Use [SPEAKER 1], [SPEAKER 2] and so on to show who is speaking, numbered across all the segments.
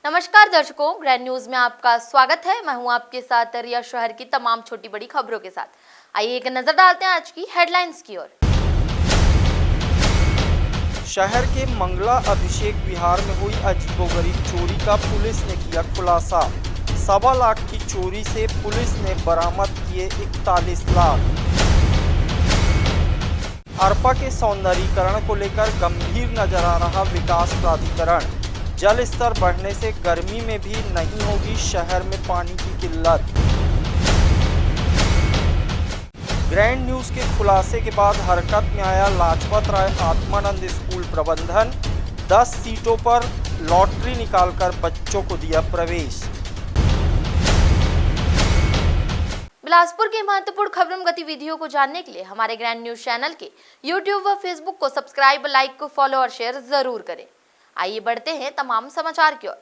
[SPEAKER 1] नमस्कार दर्शकों, grand news में आपका स्वागत है। मैं हूं आपके साथ रिया शहर की तमाम छोटी बड़ी खबरों के साथ। आइए एक नजर डालते हैं आज की हेडलाइंस की ओर।
[SPEAKER 2] शहर के मंगला अभिषेक विहार में हुई अजीबोगरीब चोरी का पुलिस ने किया खुलासा। 1.25 लाख की चोरी से पुलिस ने बरामद किए 41 लाख। अरपा के सौंदर्यीकरण को लेकर गंभीर नजर आ रहा विकास प्राधिकरण। जल स्तर बढ़ने से गर्मी में भी नहीं होगी शहर में पानी की किल्लत। ग्रैंड न्यूज के खुलासे के बाद हरकत में आया लाजपत राय आत्मानंद स्कूल प्रबंधन। 10 सीटों पर लॉटरी निकालकर बच्चों को दिया प्रवेश।
[SPEAKER 1] बिलासपुर की महत्वपूर्ण खबरों गतिविधियों को जानने के लिए हमारे ग्रैंड न्यूज चैनल के यूट्यूब व फेसबुक को सब्सक्राइब, लाइक, फॉलो और शेयर जरूर करें। आइए बढ़ते हैं तमाम समाचार की ओर।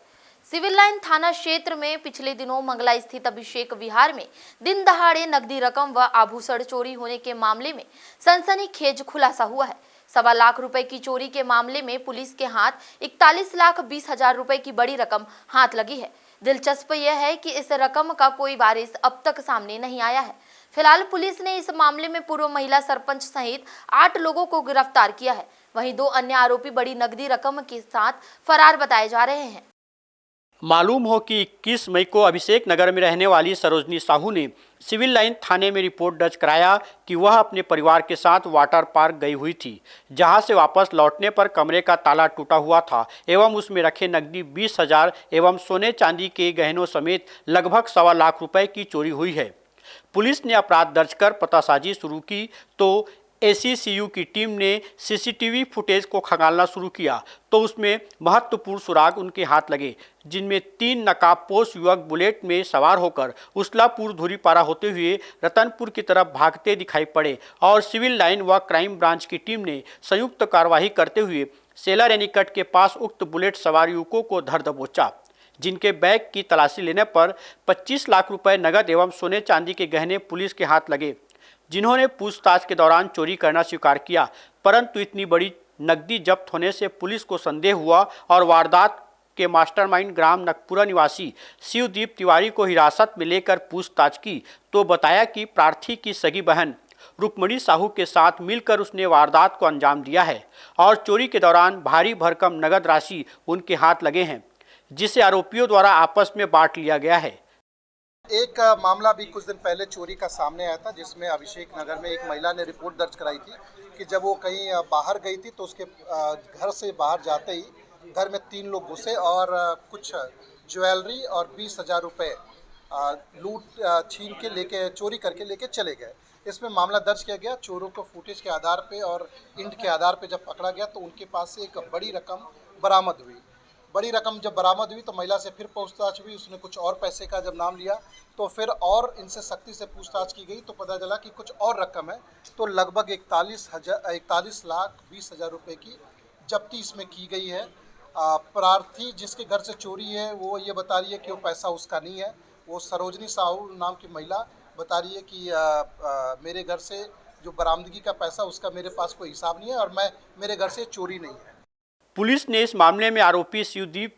[SPEAKER 1] सिविल लाइन थाना क्षेत्र में पिछले दिनों मंगला स्थित अभिषेक विहार में दिन दहाड़े नकदी रकम व आभूषण चोरी होने के मामले में सनसनीखेज खुलासा हुआ है। 1.25 लाख रुपए की चोरी के मामले में पुलिस के हाथ 41,20,000 रुपए की बड़ी रकम हाथ लगी है। दिलचस्प यह है कि इस रकम का कोई वारिस अब तक सामने नहीं आया है। फिलहाल पुलिस ने इस मामले में पूर्व महिला सरपंच सहित 8 लोगों को गिरफ्तार किया है। वहीं 2 अन्य आरोपी बड़ी नकदी रकम के साथ फरार बताए जा रहे हैं।
[SPEAKER 3] मालूम हो कि 21 मई को अभिषेक नगर में रहने वाली सरोजनी साहू ने सिविल लाइन थाने में रिपोर्ट दर्ज कराया कि वह अपने परिवार के साथ वाटर पार्क गई हुई थी, जहां से वापस लौटने पर कमरे का ताला टूटा हुआ था एवं उसमें रखे नकदी 20,000 एवं सोने चांदी के गहनों समेत लगभग 1.25 लाख रुपए की चोरी हुई है। पुलिस ने अपराध दर्ज कर पतासाजी शुरू की तो एसीसीयू की टीम ने सीसीटीवी फुटेज को खंगालना शुरू किया तो उसमें महत्वपूर्ण सुराग उनके हाथ लगे, जिनमें 3 नकाबपोश युवक बुलेट में सवार होकर उसलापुर धुरीपारा होते हुए रतनपुर की तरफ भागते दिखाई पड़े और सिविल लाइन व क्राइम ब्रांच की टीम ने संयुक्त कार्रवाई करते हुए सेला रेनीकट के पास उक्त बुलेट सवार युवकों को धर दबोचा, जिनके बैग की तलाशी लेने पर 25 लाख रुपए नगद एवं सोने चांदी के गहने पुलिस के हाथ लगे, जिन्होंने पूछताछ के दौरान चोरी करना स्वीकार किया। परंतु इतनी बड़ी नकदी जब्त होने से पुलिस को संदेह हुआ और वारदात के मास्टरमाइंड ग्राम नकपुरा निवासी शिवदीप तिवारी को हिरासत में लेकर पूछताछ की तो बताया कि प्रार्थी की सगी बहन रुक्मणी साहू के साथ मिलकर उसने वारदात को अंजाम दिया है और चोरी के दौरान भारी भरकम नगद राशि उनके हाथ लगे हैं, जिसे आरोपियों द्वारा आपस में बांट लिया गया है।
[SPEAKER 4] एक मामला भी कुछ दिन पहले चोरी का सामने आया था, जिसमें अभिषेक नगर में एक महिला ने रिपोर्ट दर्ज कराई थी कि जब वो कहीं बाहर गई थी तो उसके घर से बाहर जाते ही घर में 3 लोग घुसे और कुछ ज्वेलरी और 20,000 रुपये लूट छीन के लेके चोरी करके लेके चले गए। इसमें मामला दर्ज किया गया। चोरों को फुटेज के आधार पे और इंट के आधार पे जब पकड़ा गया तो उनके पास से एक बड़ी रकम बरामद हुई। बड़ी रकम जब बरामद हुई तो महिला से फिर पूछताछ हुई। उसने कुछ और पैसे का जब नाम लिया तो फिर और इनसे सख्ती से पूछताछ की गई तो पता चला कि कुछ और रकम है। तो लगभग 41,20,000 रुपये की जब्ती इसमें की गई है। प्रार्थी जिसके घर से चोरी है वो ये बता रही है कि वो पैसा उसका नहीं है। वो सरोजनी साहू नाम की महिला बता रही है कि मेरे घर से जो बरामदगी का पैसा उसका मेरे पास कोई हिसाब नहीं है और मेरे घर से चोरी नहीं है।
[SPEAKER 3] पुलिस ने इस मामले में आरोपी शिवदीप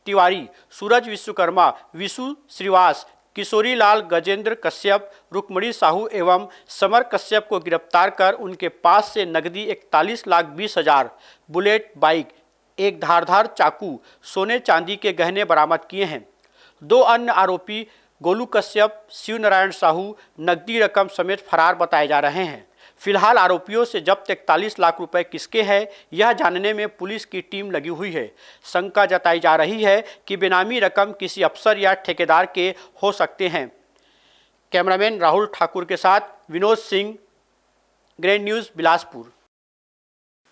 [SPEAKER 3] तिवारी, सूरज विश्वकर्मा, विशु श्रीवास, किशोरी लाल, गजेंद्र कश्यप, रुक्मणी साहू एवं समर कश्यप को गिरफ्तार कर उनके पास से नकदी 41,20,000, बुलेट बाइक, एक धारदार चाकू, सोने चांदी के गहने बरामद किए हैं। 2 अन्य आरोपी गोलू कश्यप, शिव नारायण साहू नकदी रकम समेत फरार बताए जा रहे हैं। फिलहाल आरोपियों से जब्त 41 लाख रुपए किसके हैं, यह जानने में पुलिस की टीम लगी हुई है। शंका जताई जा रही है कि बेनामी रकम किसी अफसर या ठेकेदार के हो सकते हैं। कैमरामैन राहुल ठाकुर के साथ Vinod Singh, grand news Bilaspur.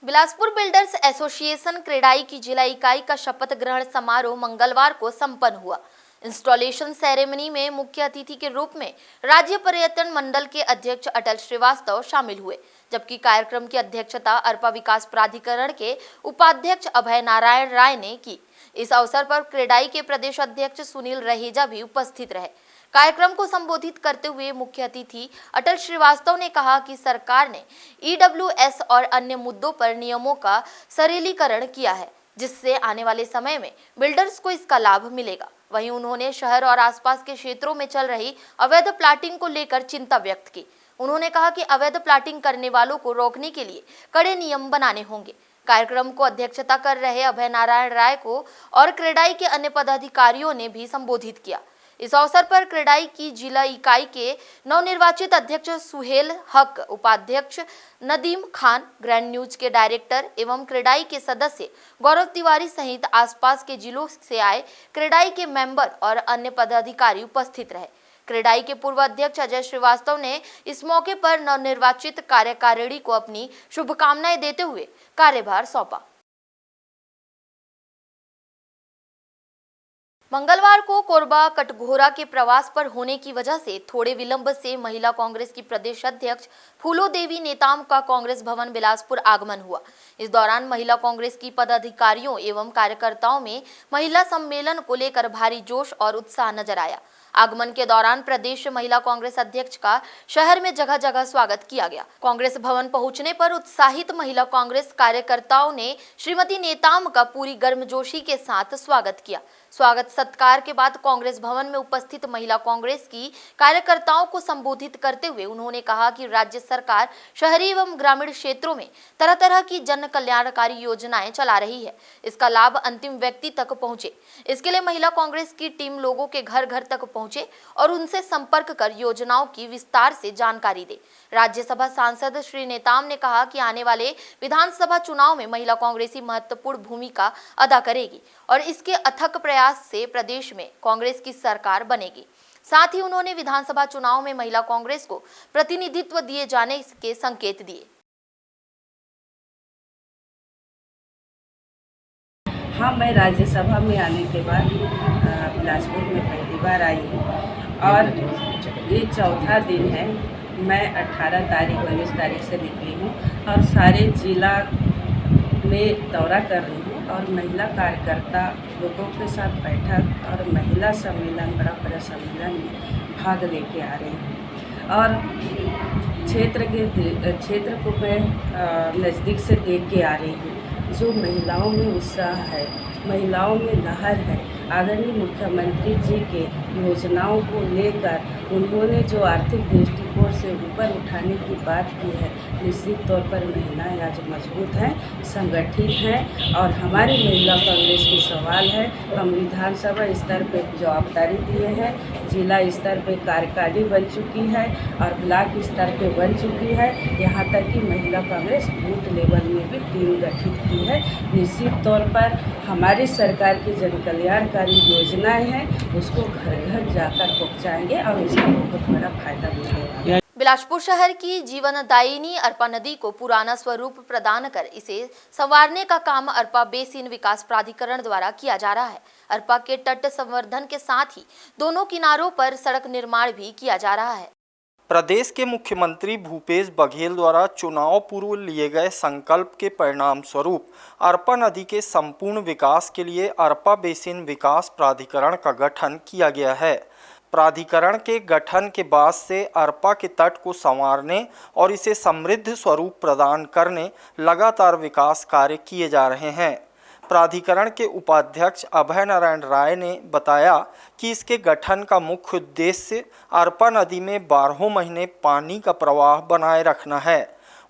[SPEAKER 1] Bilaspur builders association CREDAI की जिला इकाई का शपथ ग्रहण समारोह मंगलवार को संपन्न हुआ। इंस्टॉलेशन सेरेमनी में मुख्य अतिथि के रूप में राज्य पर्यटन मंडल के अध्यक्ष अटल श्रीवास्तव शामिल हुए, जबकि कार्यक्रम की अध्यक्षता अरपा विकास प्राधिकरण के उपाध्यक्ष अभय नारायण राय ने की। इस अवसर पर क्रेडाई के प्रदेश अध्यक्ष सुनील रहेजा भी उपस्थित रहे। कार्यक्रम को संबोधित करते हुए मुख्य अतिथि अटल श्रीवास्तव ने कहा कि सरकार ने ईडब्ल्यूएस और अन्य मुद्दों पर नियमों का सरलीकरण किया है, जिससे आने वाले समय में बिल्डर्स को इसका लाभ मिलेगा। वहीं उन्होंने शहर और आसपास के क्षेत्रों में चल रही अवैध प्लाटिंग को लेकर चिंता व्यक्त की। उन्होंने कहा कि अवैध प्लाटिंग करने वालों को रोकने के लिए कड़े नियम बनाने होंगे। कार्यक्रम को अध्यक्षता कर रहे अभय नारायण राय को और क्रेडाई के अन्य पदाधिकारियों ने भी संबोधित किया। इस अवसर पर क्रेडाई की जिला इकाई के नवनिर्वाचित अध्यक्ष सुहेल हक, उपाध्यक्ष नदीम खान, ग्रैंड न्यूज के डायरेक्टर एवं क्रेडाई के सदस्य गौरव तिवारी सहित आसपास के जिलों से आए क्रेडाई के मेंबर और अन्य पदाधिकारी उपस्थित रहे। क्रेडाई के पूर्व अध्यक्ष अजय श्रीवास्तव ने इस मौके पर नवनिर्वाचित कार्यकारिणी को अपनी शुभकामनाएं देते हुए कार्यभार सौंपा। मंगलवार को कोरबा कटघोरा के प्रवास पर होने की वजह से थोड़े विलंब से महिला कांग्रेस की प्रदेश अध्यक्ष फूलो देवी नेताम का कांग्रेस भवन बिलासपुर आगमन हुआ। इस दौरान महिला कांग्रेस की पदाधिकारियों एवं कार्यकर्ताओं में महिला सम्मेलन को लेकर भारी जोश और उत्साह नजर आया। आगमन के दौरान प्रदेश महिला कांग्रेस अध्यक्ष का शहर में जगह जगह स्वागत किया गया। कांग्रेस भवन पहुंचने पर उत्साहित महिला कांग्रेस कार्यकर्ताओं ने श्रीमती नेताम का पूरी गर्मजोशी के साथ स्वागत किया। स्वागत सत्कार के बाद कांग्रेस भवन में उपस्थित महिला कांग्रेस की कार्यकर्ताओं को संबोधित करते हुए उन्होंने कहा कि राज्य सरकार शहरी एवं ग्रामीण क्षेत्रों में तरह तरह की जन कल्याणकारी योजनाएं चला रही है। इसका लाभ अंतिम व्यक्ति तक पहुंचे, इसके लिए महिला कांग्रेस की टीम लोगों के घर घर तक पहुंचे और उनसे संपर्क कर योजनाओं की विस्तार से जानकारी दे। राज्यसभा सांसद श्री नेताम ने कहा कि आने वाले विधानसभा चुनाव में महिला कांग्रेसी महत्वपूर्ण भूमिका अदा करेगी और इसके अथक प्रयास से प्रदेश में कांग्रेस की सरकार बनेगी। साथ ही उन्होंने विधानसभा चुनाव में महिला कांग्रेस को प्रतिनिधित्व दिए जाने के संकेत दिए।
[SPEAKER 5] हाँ, मैं राज्यसभा में आने के बाद बिलासपुर में पहली बार आई हूँ और ये चौथा दिन है। मैं 18 तारीख 19 तारीख से निकली हूँ और सारे जिला में दौरा कर रही हूँ और महिला कार्यकर्ता लोगों के साथ बैठक और महिला सम्मेलन, बड़ा सम्मेलन में भाग लेके आ रही हूँ और क्षेत्र को मैं नज़दीक से देख के आ रही हूँ। जो महिलाओं में उत्साह है, महिलाओं में लहर है, आदरणीय मुख्यमंत्री जी के योजनाओं को लेकर उन्होंने जो आर्थिक दृष्टिकोण से ऊपर उठाने की बात की है, निश्चित तौर पर महिलाएं आज मजबूत हैं, संगठित हैं और हमारी महिला कांग्रेस की सवाल है। हम विधानसभा स्तर पर जवाबदारी दिए हैं, जिला स्तर पर कार्यकारिणी बन चुकी है और ब्लॉक स्तर पर बन चुकी है। यहाँ तक कि महिला कांग्रेस बूथ लेवल में भी टीम गठित की है। निश्चित तौर पर हमारी सरकार की जन कल्याणकारी योजनाएं हैं, उसको घर घर जाकर पहुँचाएंगे और उसका बहुत बड़ा फायदा मिलेगा।
[SPEAKER 1] बिलासपुर शहर की जीवनदायिनी अरपा नदी को पुराना स्वरूप प्रदान कर इसे संवारने का काम अरपा बेसिन विकास प्राधिकरण द्वारा किया जा रहा है। अरपा के तट संवर्धन के साथ ही दोनों किनारों पर सड़क निर्माण भी किया जा रहा है।
[SPEAKER 2] प्रदेश के मुख्यमंत्री भूपेश बघेल द्वारा चुनाव पूर्व लिए गए संकल्प के परिणाम स्वरूप अरपा नदी के संपूर्ण विकास के लिए अरपा बेसिन विकास प्राधिकरण का गठन किया गया है। प्राधिकरण के गठन के बाद से अरपा के तट को संवारने और इसे समृद्ध स्वरूप प्रदान करने लगातार विकास कार्य किए जा रहे हैं। प्राधिकरण के उपाध्यक्ष अभय नारायण राय ने बताया कि इसके गठन का मुख्य उद्देश्य अरपा नदी में 12 महीने पानी का प्रवाह बनाए रखना है।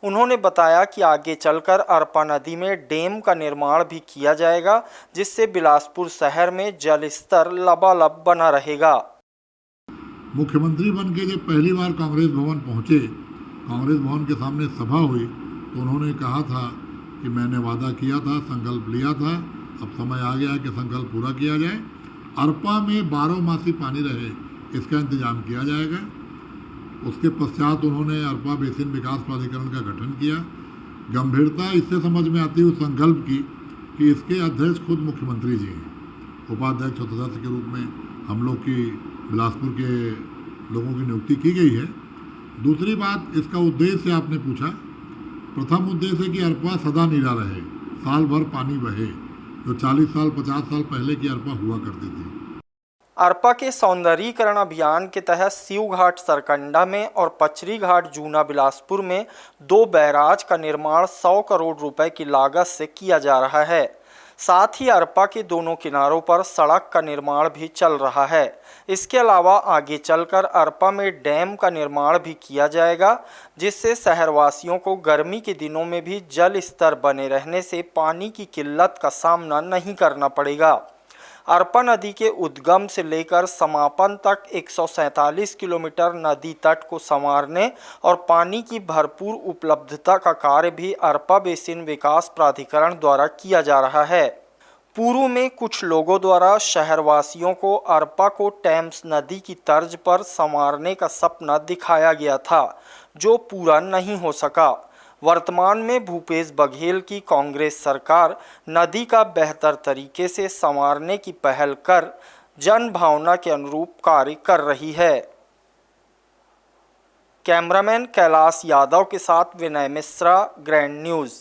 [SPEAKER 2] उन्होंने बताया कि आगे चलकर अरपा नदी में डैम का निर्माण भी किया जाएगा, जिससे बिलासपुर शहर में जल स्तर लबालब बना रहेगा।
[SPEAKER 6] मुख्यमंत्री बन के जब पहली बार कांग्रेस भवन पहुंचे, कांग्रेस भवन के सामने सभा हुई तो उन्होंने कहा था कि मैंने वादा किया था, संकल्प लिया था, अब समय आ गया कि संकल्प पूरा किया जाए। अरपा में 12 मासी पानी रहे, इसका इंतजाम किया जाएगा। उसके पश्चात उन्होंने अरपा बेसिन विकास प्राधिकरण का गठन किया। गंभीरता इससे समझ में आती है उस संकल्प की कि इसके अध्यक्ष खुद मुख्यमंत्री जी हैं। उपाध्यक्ष और सदस्य के रूप में हम लोग की बिलासपुर के लोगों की नियुक्ति की गई है। दूसरी बात, इसका उद्देश्य आपने पूछा। प्रथम उद्देश्य है कि अरपा सदा नीला रहे, साल भर पानी बहे, जो 40 साल 50 साल पहले की अरपा हुआ करती थी।
[SPEAKER 2] अरपा के सौंदर्यीकरण अभियान के तहत शिव घाट सरकंडा में और पचरी घाट जूना बिलासपुर में 2 बैराज का निर्माण 100 करोड़ रुपए की लागत से किया जा रहा है। साथ ही अरपा के दोनों किनारों पर सड़क का निर्माण भी चल रहा है। इसके अलावा आगे चलकर अरपा में डैम का निर्माण भी किया जाएगा, जिससे शहरवासियों को गर्मी के दिनों में भी जल स्तर बने रहने से पानी की किल्लत का सामना नहीं करना पड़ेगा। अरपा नदी के उद्गम से लेकर समापन तक 147 किलोमीटर नदी तट को संवारने और पानी की भरपूर उपलब्धता का कार्य भी अरपा बेसिन विकास प्राधिकरण द्वारा किया जा रहा है। पूर्व में कुछ लोगों द्वारा शहरवासियों को अरपा को टेम्स नदी की तर्ज पर संवारने का सपना दिखाया गया था, जो पूरा नहीं हो सका। वर्तमान में भूपेश बघेल की कांग्रेस सरकार नदी का बेहतर तरीके से संवारने की पहल कर जन भावना के अनुरूप कार्य कर रही है। कैमरामैन कैलाश यादव के साथ विनय मिश्रा, ग्रैंड न्यूज़।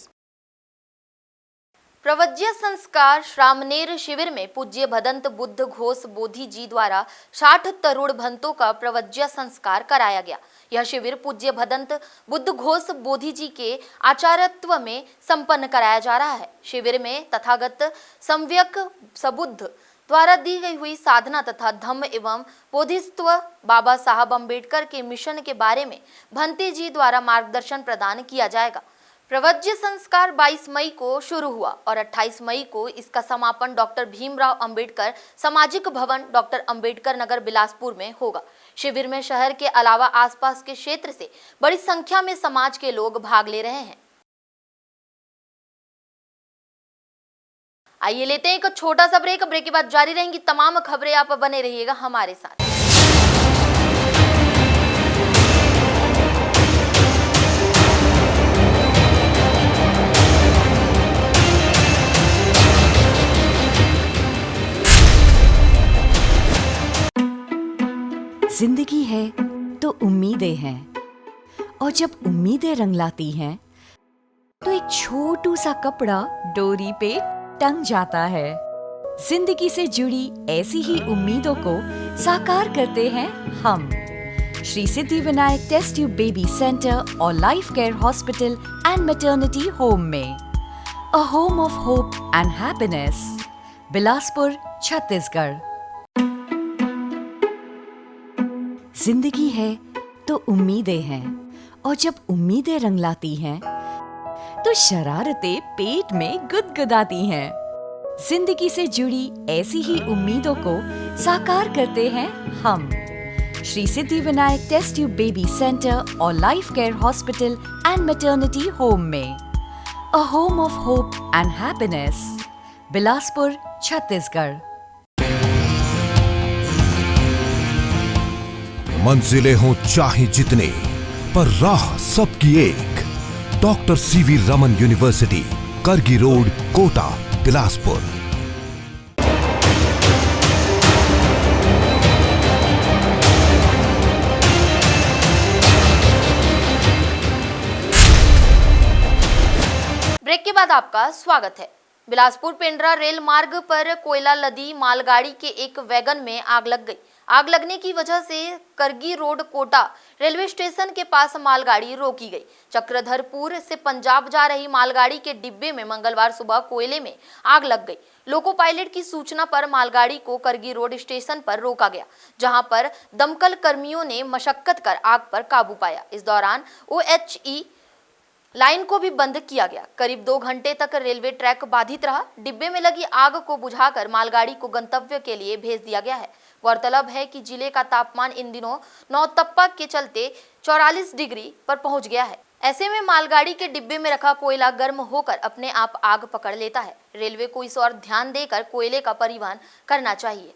[SPEAKER 1] प्रवज्य संस्कार श्रामनेर शिविर में पूज्य भदंत बुद्ध घोष बोधि जी द्वारा 60 तरुण भंतों का प्रवज्य संस्कार कराया गया। यह शिविर पूज्य भदंत बुद्ध घोष बोधि जी के आचार्यत्व में संपन्न कराया जा रहा है। शिविर में तथागत सम्यक सबुद्ध द्वारा दी गई हुई साधना तथा धम्म एवं बोधिसत्व बाबा साहब अम्बेडकर के मिशन के बारे में भंते जी द्वारा मार्गदर्शन प्रदान किया जाएगा। प्रवज्य संस्कार 22 मई को शुरू हुआ और 28 मई को इसका समापन डॉक्टर भीमराव अंबेडकर सामाजिक भवन, डॉक्टर अंबेडकर नगर, बिलासपुर में होगा। शिविर में शहर के अलावा आसपास के क्षेत्र से बड़ी संख्या में समाज के लोग भाग ले रहे हैं। आइए लेते हैं एक छोटा सा ब्रेक के बाद जारी रहेंगी तमाम खबरें। आप बने रहिएगा हमारे साथ।
[SPEAKER 7] जिंदगी है तो उम्मीदें हैं, और जब उम्मीदें रंग लाती हैं तो एक छोटू सा कपड़ा डोरी पे टंग जाता है। जिंदगी से जुड़ी ऐसी ही उम्मीदों को साकार करते हैं हम Shri Siddhi Vinayak test tube baby centre और life care hospital and maternity home में। A home of hope and happiness, Bilaspur, Chhattisgarh. जिंदगी है तो उम्मीदें हैं, और जब उम्मीदें रंग लाती हैं तो शरारतें पेट में गुदगुदाती हैं। जिंदगी से जुड़ी ऐसी ही उम्मीदों को साकार करते हैं हम Shri Siddhi Vinayak test tube baby centre और life care hospital and maternity home में। A home of hope and happiness, Bilaspur, Chhattisgarh.
[SPEAKER 8] मंजिलें हों चाहे जितने, पर राह सबकी एक। Doctor CV Raman university, Kargi road, Kota, Bilaspur.
[SPEAKER 1] Break के बाद आपका स्वागत है। बिलासपुर पेंड्रा रेल मार्ग पर कोयला लदी मालगाड़ी के एक वैगन में आग लग गई। आग लगने की वजह से करगी रोड कोटा रेलवे स्टेशन के पास मालगाड़ी रोकी गई। चक्रधरपुर से पंजाब जा रही मालगाड़ी के डिब्बे में मंगलवार सुबह कोयले में आग लग गई। लोको पायलट की सूचना पर मालगाड़ी को करगी रोड स्टेशन पर रोका गया, जहां पर दमकल कर्मियों ने मशक्कत कर आग पर काबू पाया। इस दौरान OHE लाइन को भी बंद किया गया। करीब 2 घंटे तक रेलवे ट्रैक बाधित रहा। डिब्बे में लगी आग को बुझाकर मालगाड़ी को गंतव्य के लिए भेज दिया गया है। गौरतलब है कि जिले का तापमान इन दिनों नौतप्पा के चलते 44 डिग्री पर पहुंच गया है। ऐसे में मालगाड़ी के डिब्बे में रखा कोयला गर्म होकर अपने आप आग पकड़ लेता है। रेलवे को इस ओर ध्यान देकर कोयले का परिवहन करना चाहिए।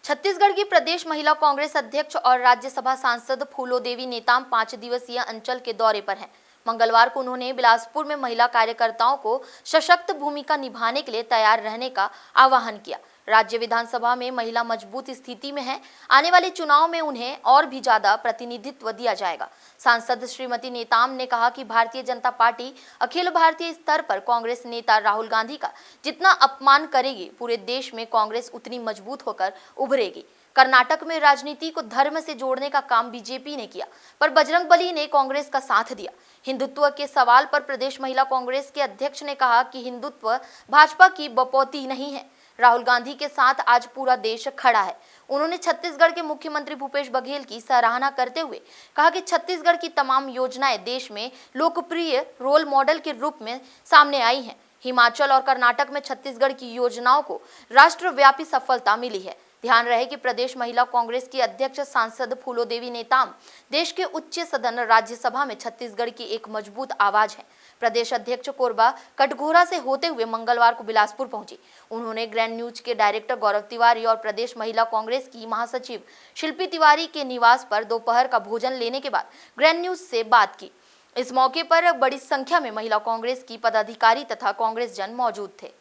[SPEAKER 1] छत्तीसगढ़ की प्रदेश महिला कांग्रेस अध्यक्ष और राज्यसभा सांसद फूलो देवी नेताम 5 दिवसीय अंचल के दौरे पर हैं। मंगलवार को उन्होंने बिलासपुर में महिला कार्यकर्ताओं को सशक्त भूमिका निभाने के लिए तैयार रहने का आह्वान किया। राज्य विधानसभा में महिला मजबूत स्थिति में है। आने वाले चुनाव में उन्हें और भी ज्यादा प्रतिनिधित्व दिया जाएगा। सांसद श्रीमती नेताम ने कहा कि भारतीय जनता पार्टी अखिल भारतीय स्तर पर कांग्रेस नेता राहुल गांधी का जितना अपमान करेगी, पूरे देश में कांग्रेस उतनी मजबूत होकर उभरेगी। कर्नाटक में राजनीति को धर्म से जोड़ने का काम बीजेपी ने किया, पर बजरंगबली ने कांग्रेस का साथ दिया। हिंदुत्व के सवाल पर प्रदेश महिला कांग्रेस के अध्यक्ष ने कहा कि हिंदुत्व भाजपा की बपौती नहीं है। राहुल गांधी के साथ आज पूरा देश खड़ा है। उन्होंने छत्तीसगढ़ के मुख्यमंत्री भूपेश बघेल की सराहना करते हुए कहा कि छत्तीसगढ़ की तमाम योजनाएं देश में लोकप्रिय रोल मॉडल के रूप में सामने आई हैं। हिमाचल और कर्नाटक में छत्तीसगढ़ की योजनाओं को राष्ट्रव्यापी सफलता मिली है। ध्यान रहे कि प्रदेश महिला कांग्रेस की अध्यक्ष सांसद फूलोदेवी नेताम देश के उच्च सदन राज्यसभा में छत्तीसगढ़ की एक मजबूत आवाज है। प्रदेश अध्यक्ष कोरबा कटघोरा से होते हुए मंगलवार को बिलासपुर पहुंची। उन्होंने ग्रैंड न्यूज के डायरेक्टर गौरव तिवारी और प्रदेश महिला कांग्रेस की महासचिव शिल्पी तिवारी के निवास पर दोपहर का भोजन लेने के बाद ग्रैंड न्यूज से बात की। इस मौके पर बड़ी संख्या में महिला कांग्रेस की पदाधिकारी तथा कांग्रेस जन मौजूद थे।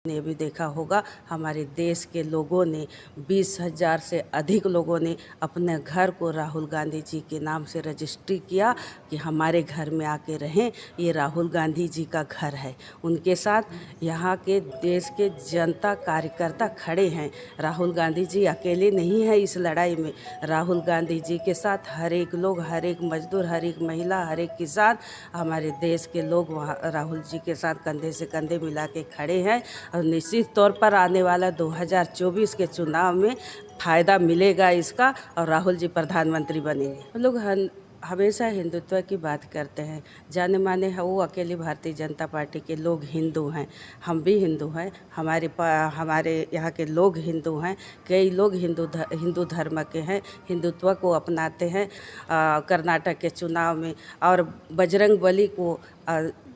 [SPEAKER 5] ने भी देखा होगा, हमारे देश के लोगों ने 20,000 से अधिक लोगों ने अपने घर को राहुल गांधी जी के नाम से रजिस्ट्री किया कि हमारे घर में आके रहें। ये राहुल गांधी जी का घर है। उनके साथ यहाँ के देश के जनता कार्यकर्ता खड़े हैं। राहुल गांधी जी अकेले नहीं हैं इस लड़ाई में। राहुल गांधी जी के साथ हर एक लोग, हर एक मजदूर, हर एक महिला, हर एक किसान, हमारे देश के लोग वहाँ राहुल जी के साथ कंधे से कंधे मिला के खड़े हैं। और निश्चित तौर पर आने वाला 2024 के चुनाव में फ़ायदा मिलेगा इसका और राहुल जी प्रधानमंत्री बनेंगे। हम लोग हमेशा हिंदुत्व की बात करते हैं। जाने माने है वो अकेली भारतीय जनता पार्टी के लोग हिंदू हैं, हम भी हिंदू हैं, हमारे यहाँ के लोग हिंदू हैं। कई लोग हिंदू धर्म के हैं, हिंदुत्व को अपनाते हैं। कर्नाटक के चुनाव में और बजरंगबली को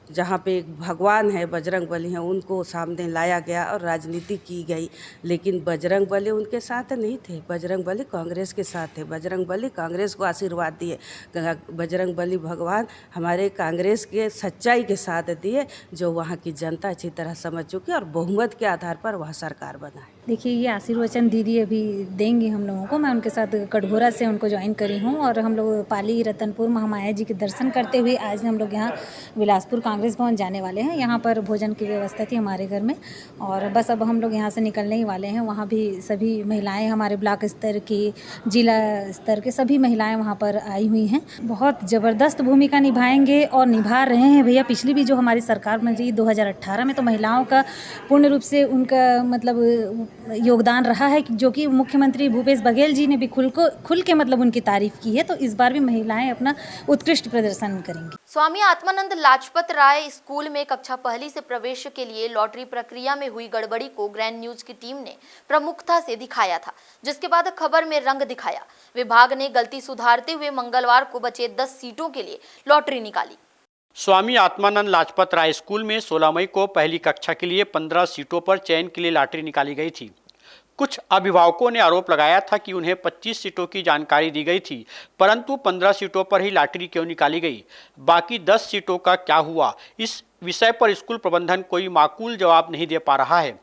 [SPEAKER 5] जहाँ पे एक भगवान है, बजरंगबली हैं, उनको सामने लाया गया और राजनीति की गई। लेकिन बजरंगबली उनके साथ नहीं थे, बजरंगबली कांग्रेस के साथ थे। बजरंगबली कांग्रेस को आशीर्वाद दिए। बजरंगबली भगवान हमारे कांग्रेस के सच्चाई के साथ दिए, जो वहाँ की जनता अच्छी तरह समझ चुकी और बहुमत के आधार पर वह सरकार बना है।
[SPEAKER 9] देखिए, ये आशीर्वचन दीदी अभी देंगी हम लोगों को। मैं उनके साथ कटघोरा से उनको ज्वाइन करी हूँ और हम लोग पाली रतनपुर महामाया जी के दर्शन करते हुए आज हम लोग यहाँ बिलासपुर कांग्रेस भवन जाने वाले हैं। यहाँ पर भोजन की व्यवस्था थी हमारे घर में और बस अब हम लोग यहाँ से निकलने ही वाले हैं। वहाँ भी सभी महिलाएं, हमारे ब्लॉक स्तर की, जिला स्तर के सभी महिलाएं वहाँ पर आई हुई हैं। बहुत ज़बरदस्त भूमिका निभाएंगे और निभा रहे हैं भैया। पिछली भी जो हमारी सरकार में रही 2018 में, तो महिलाओं का पूर्ण रूप से उनका मतलब योगदान रहा है, जो कि मुख्यमंत्री भूपेश बघेल जी ने भी खुल के मतलब उनकी तारीफ की है। तो इस बार भी महिलाएं अपना उत्कृष्ट प्रदर्शन करेंगी।
[SPEAKER 1] स्वामी आत्मानंद लाजपत राय स्कूल में कक्षा पहली से प्रवेश के लिए लॉटरी प्रक्रिया में हुई गड़बड़ी को ग्रैंड न्यूज की टीम ने प्रमुखता से दिखाया था, जिसके बाद खबर में रंग दिखाया। विभाग ने गलती सुधारते हुए मंगलवार को बचे 10 सीटों के लिए लॉटरी निकाली।
[SPEAKER 3] स्वामी आत्मानंद लाजपत राय स्कूल में 16 मई को पहली कक्षा के लिए 15 सीटों पर चयन के लिए लॉटरी निकाली गई थी। कुछ अभिभावकों ने आरोप लगाया था कि उन्हें 25 सीटों की जानकारी दी गई थी, परंतु 15 सीटों पर ही लॉटरी क्यों निकाली गई, बाकी 10 सीटों का क्या हुआ, इस विषय पर स्कूल प्रबंधन कोई माकूल जवाब नहीं दे पा रहा है।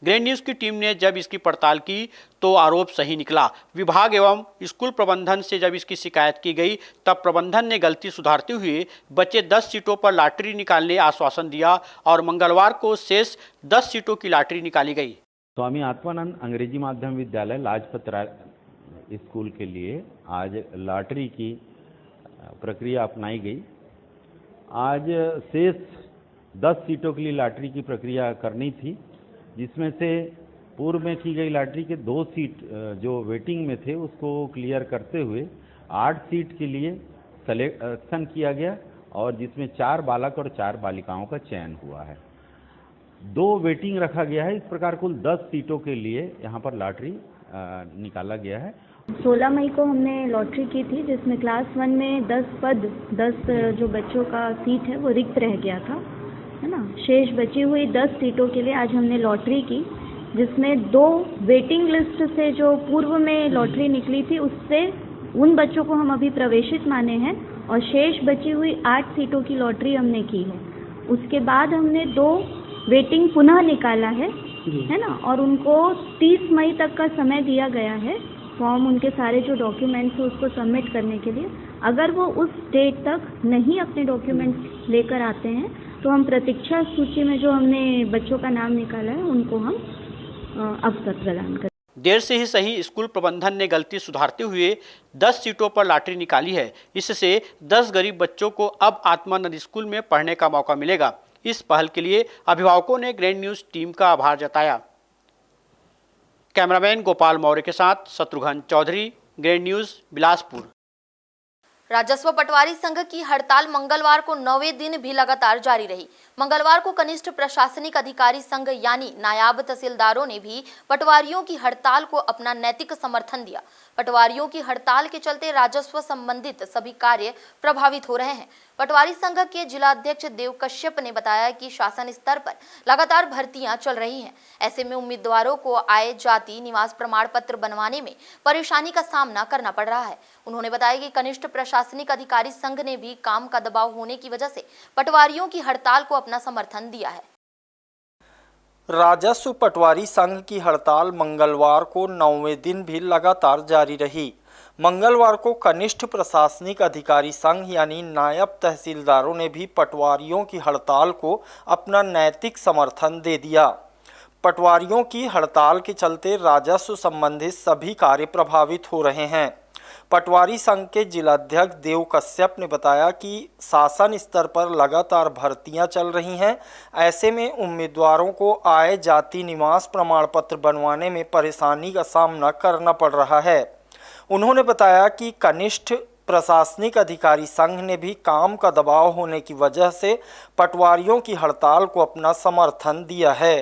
[SPEAKER 3] ग्रैंड न्यूज़ की टीम ने जब इसकी पड़ताल की तो आरोप सही निकला। विभाग एवं स्कूल प्रबंधन से जब इसकी शिकायत की गई तब प्रबंधन ने गलती सुधारते हुए बचे 10 सीटों पर लॉटरी निकालने आश्वासन दिया और मंगलवार को शेष 10 सीटों की लॉटरी निकाली गई।
[SPEAKER 10] स्वामी आत्मानंद अंग्रेजी माध्यम विद्यालय लाजपत राय स्कूल के लिए आज लॉटरी की प्रक्रिया अपनाई गई। आज शेष 10 सीटों के लिए लॉटरी की प्रक्रिया करनी थी, जिसमें से पूर्व में की गई लॉटरी के 2 सीट जो वेटिंग में थे उसको क्लियर करते हुए 8 सीट के लिए सिलेक्शन किया गया और जिसमें 4 बालक और 4 बालिकाओं का चयन हुआ है। 2 वेटिंग रखा गया है। इस प्रकार कुल 10 सीटों के लिए यहाँ पर लॉटरी निकाला गया है।
[SPEAKER 11] 16 मई को हमने लॉटरी की थी, जिसमें क्लास 1 में 10 जो बच्चों का सीट है वो रिक्त रह गया था, है ना। शेष बची हुई 10 सीटों के लिए आज हमने लॉटरी की, जिसमें 2 वेटिंग लिस्ट से जो पूर्व में लॉटरी निकली थी उससे उन बच्चों को हम अभी प्रवेशित माने हैं और शेष बची हुई 8 सीटों की लॉटरी हमने की है। उसके बाद हमने 2 वेटिंग पुनः निकाला है ना, और उनको 30 मई तक का समय दिया गया है फॉर्म, उनके सारे जो डॉक्यूमेंट्स हैं उसको सबमिट करने के लिए। अगर वो उस डेट तक नहीं अपने डॉक्यूमेंट्स लेकर आते हैं तो हम प्रतीक्षा सूची में जो हमने बच्चों का नाम निकाला है उनको हम अवसर प्रदान करें।
[SPEAKER 3] देर से ही सही, स्कूल प्रबंधन ने गलती सुधारते हुए 10 सीटों पर लॉटरी निकाली है। इससे 10 गरीब बच्चों को अब आत्मानंद स्कूल में पढ़ने का मौका मिलेगा। इस पहल के लिए अभिभावकों ने ग्रैंड न्यूज टीम का आभार जताया। कैमरामैन गोपाल मौर्य के साथ शत्रुघ्न चौधरी, ग्रैंड न्यूज, बिलासपुर।
[SPEAKER 1] राजस्व पटवारी संघ की हड़ताल मंगलवार को 9वें दिन भी लगातार जारी रही। मंगलवार को कनिष्ठ प्रशासनिक अधिकारी संघ यानी नायाब तहसीलदारों ने भी पटवारियों की हड़ताल को अपना नैतिक समर्थन दिया। पटवारियों की हड़ताल के चलते राजस्व संबंधित सभी कार्य प्रभावित हो रहे हैं। पटवारी संघ के जिलाध्यक्ष देव कश्यप ने बताया कि शासन स्तर पर लगातार भर्तियां चल रही हैं। ऐसे में उम्मीदवारों को आय, जाति, निवास प्रमाण पत्र बनवाने में परेशानी का सामना करना पड़ रहा है। उन्होंने बताया कि कनिष्ठ प्रशासनिक अधिकारी संघ ने भी काम का दबाव होने की वजह से पटवारियों की हड़ताल को अपना समर्थन दिया है।
[SPEAKER 2] राजस्व पटवारी संघ की हड़ताल मंगलवार को 9वें दिन भी लगातार जारी रही। मंगलवार को कनिष्ठ प्रशासनिक अधिकारी संघ यानी नायब तहसीलदारों ने भी पटवारियों की हड़ताल को अपना नैतिक समर्थन दे दिया। पटवारियों की हड़ताल के चलते राजस्व संबंधित सभी कार्य प्रभावित हो रहे हैं। पटवारी संघ के जिलाध्यक्ष देव कश्यप ने बताया कि शासन स्तर पर लगातार भर्तियां चल रही हैं। ऐसे में उम्मीदवारों को आय, जाति, निवास प्रमाण पत्र बनवाने में परेशानी का सामना करना पड़ रहा है। उन्होंने बताया कि कनिष्ठ प्रशासनिक अधिकारी संघ ने भी काम का दबाव होने की वजह से पटवारियों की हड़ताल को अपना समर्थन दिया है।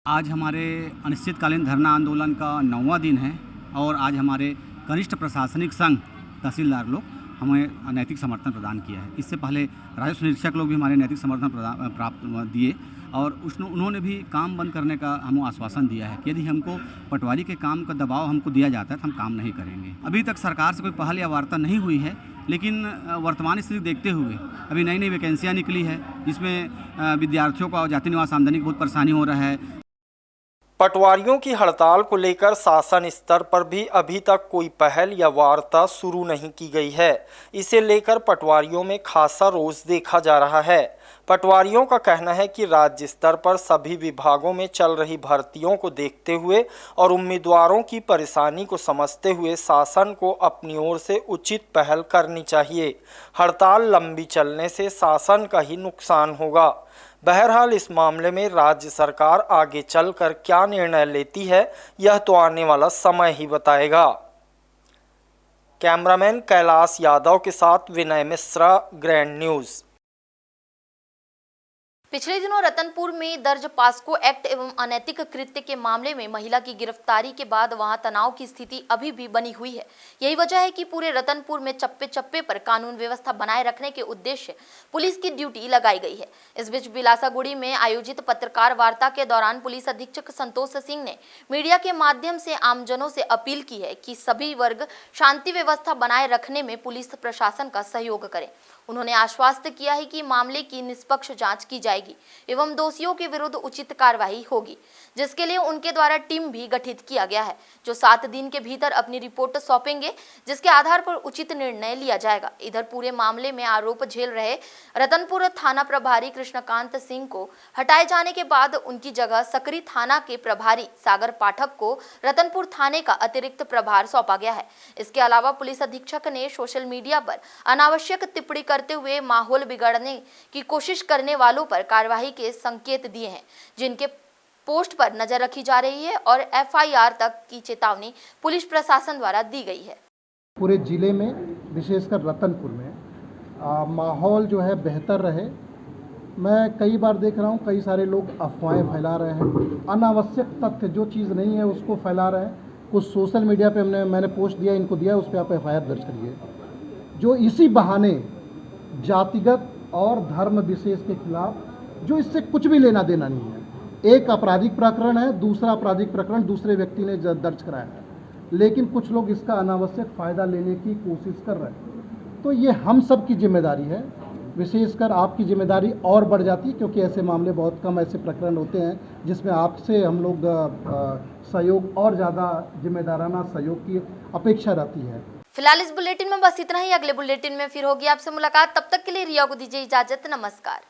[SPEAKER 12] आज हमारे अनिश्चितकालीन धरना आंदोलन का 9वां दिन है और आज हमारे कनिष्ठ प्रशासनिक संघ तहसीलदार लोग हमें नैतिक समर्थन प्रदान किया है। इससे पहले राजस्व निरीक्षक लोग भी हमारे नैतिक समर्थन प्राप्त दिए और उन्होंने भी काम बंद करने का हमें आश्वासन दिया है कि यदि हमको पटवारी के काम का दबाव हमको दिया जाता है तो हम काम नहीं करेंगे। अभी तक सरकार से कोई पहल या वार्ता नहीं हुई है, लेकिन वर्तमान स्थिति देखते हुए अभी नई नई वैकेंसियाँ निकली है जिसमें विद्यार्थियों को जाति निवास आमदनी की बहुत परेशानी हो रहा है।
[SPEAKER 2] पटवारियों की हड़ताल को लेकर शासन स्तर पर भी अभी तक कोई पहल या वार्ता शुरू नहीं की गई है। इसे लेकर पटवारियों में खासा रोष देखा जा रहा है। पटवारियों का कहना है कि राज्य स्तर पर सभी विभागों में चल रही भर्तियों को देखते हुए और उम्मीदवारों की परेशानी को समझते हुए शासन को अपनी ओर से उचित पहल करनी चाहिए। हड़ताल लंबी चलने से शासन का ही नुकसान होगा। बहरहाल इस मामले में राज्य सरकार आगे चलकर क्या निर्णय लेती है यह तो आने वाला समय ही बताएगा। कैमरामैन कैलाश यादव के साथ विनय मिश्रा, ग्रैंड न्यूज़।
[SPEAKER 1] पिछले दिनों रतनपुर में दर्ज पास्को एक्ट एवं अनैतिक कृत्य के मामले में महिला की गिरफ्तारी के बाद वहां तनाव की स्थिति अभी भी बनी हुई है। यही वजह है कि पूरे रतनपुर में चप्पे चप्पे पर कानून व्यवस्था बनाए रखने के उद्देश्य पुलिस की ड्यूटी लगाई गई है। इस बीच बिलासागुड़ी में आयोजित पत्रकार वार्ता के दौरान पुलिस अधीक्षक संतोष सिंह ने मीडिया के माध्यम से आमजनों से अपील की है कि सभी वर्ग शांति व्यवस्था बनाए रखने में पुलिस प्रशासन का सहयोग करें। उन्होंने आश्वस्त किया है कि मामले की निष्पक्ष जांच की जाएगी एवं दोषियों के विरुद्ध उचित कार्रवाई होगी, जिसके लिए उनके द्वारा टीम भी गठित किया गया है जो 7 दिन के भीतर अपनी रिपोर्ट सौंपेंगे, जिसके आधार पर उचित निर्णय लिया जाएगा। इधर पूरे मामले में आरोप झेल रहे रतनपुर थाना प्रभारी कृष्णकांत सिंह को हटाए जाने के बाद उनकी जगह सकरी थाना के प्रभारी सागर पाठक को रतनपुर थाने का अतिरिक्त प्रभार सौंपा गया है। इसके अलावा पुलिस अधीक्षक ने सोशल मीडिया पर अनावश्यक टिप्पणी करते हुए माहौल बिगाड़ने की कोशिश करने वालों पर कार्रवाई के संकेत दिए हैं, जिनके पोस्ट पर नजर रखी जा रही है और एफआईआर तक की चेतावनी पुलिस प्रशासन द्वारा दी गई है।
[SPEAKER 4] पूरे जिले में विशेषकर रतनपुर में माहौल जो है बेहतर रहे। मैं कई बार देख रहा हूँ कई सारे लोग अफवाहें फैला रहे हैं, अनावश्यक तथ्य जो चीज़ नहीं है उसको फैला रहे हैं। कुछ सोशल मीडिया पे मैंने पोस्ट दिया, इनको दिया, उस पर आप एफआईआर दर्ज करिए। जो इसी बहाने जातिगत और धर्म विशेष के खिलाफ, जो इससे कुछ भी लेना देना नहीं है, एक आपराधिक प्रकरण है, दूसरा आपराधिक प्रकरण दूसरे व्यक्ति ने दर्ज कराया है, लेकिन कुछ लोग इसका अनावश्यक फ़ायदा लेने की कोशिश कर रहे हैं। तो ये हम सब की जिम्मेदारी है, विशेषकर आपकी जिम्मेदारी और बढ़ जाती है, क्योंकि ऐसे मामले बहुत कम ऐसे प्रकरण होते हैं जिसमें आपसे हम लोग सहयोग और ज़्यादा जिम्मेदाराना सहयोग की अपेक्षा रहती है।
[SPEAKER 1] फिलहाल इस बुलेटिन में बस इतना ही। अगले बुलेटिन में फिर होगी आपसे मुलाकात। तब तक के लिए रिया को दीजिए इजाजत। नमस्कार।